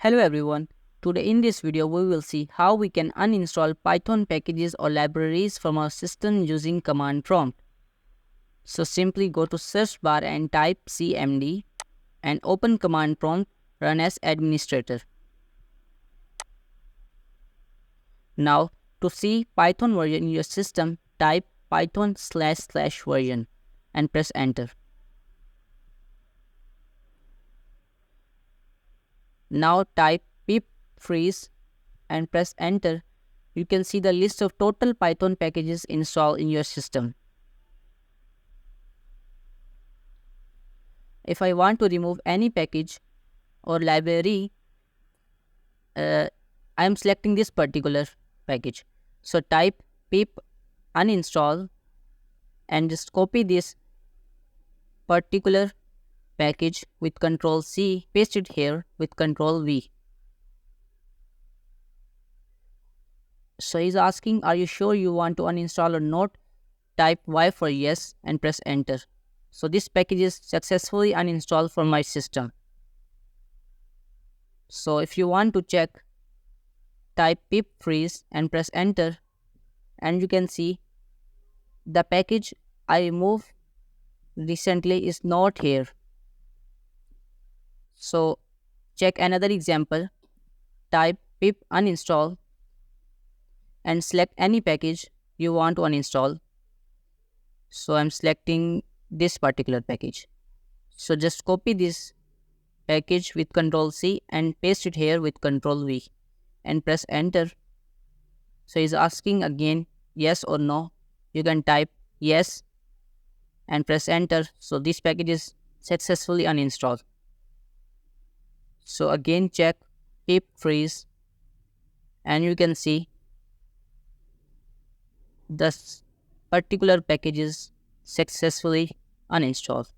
Hello everyone. Today in this video we will see how we can uninstall Python packages or libraries from our system using command prompt. So simply go to search bar and type cmd and open command prompt, run as administrator. Now to see Python version in your system, type python//version and press enter. Now type pip freeze and press enter. You can see the list of total Python packages installed in your system. If I want to remove any package or library, I am selecting this particular package. So type pip uninstall and just copy this particular package with Ctrl C, paste it here with Ctrl V. So he's asking, are you sure you want to uninstall or not? Type Y for yes and press enter. So this package is successfully uninstalled from my system. So if you want to check, type pip freeze and press enter, and you can see the package I removed recently is not here. So check another example. Type pip uninstall and select any package you want to uninstall. So I'm selecting this particular package. So just copy this package with Ctrl C and paste it here with Ctrl V and press enter. So he's asking again yes or no. You can type yes and press enter. So this package is successfully uninstalled. So again check pip freeze and you can see this particular package is successfully uninstalled.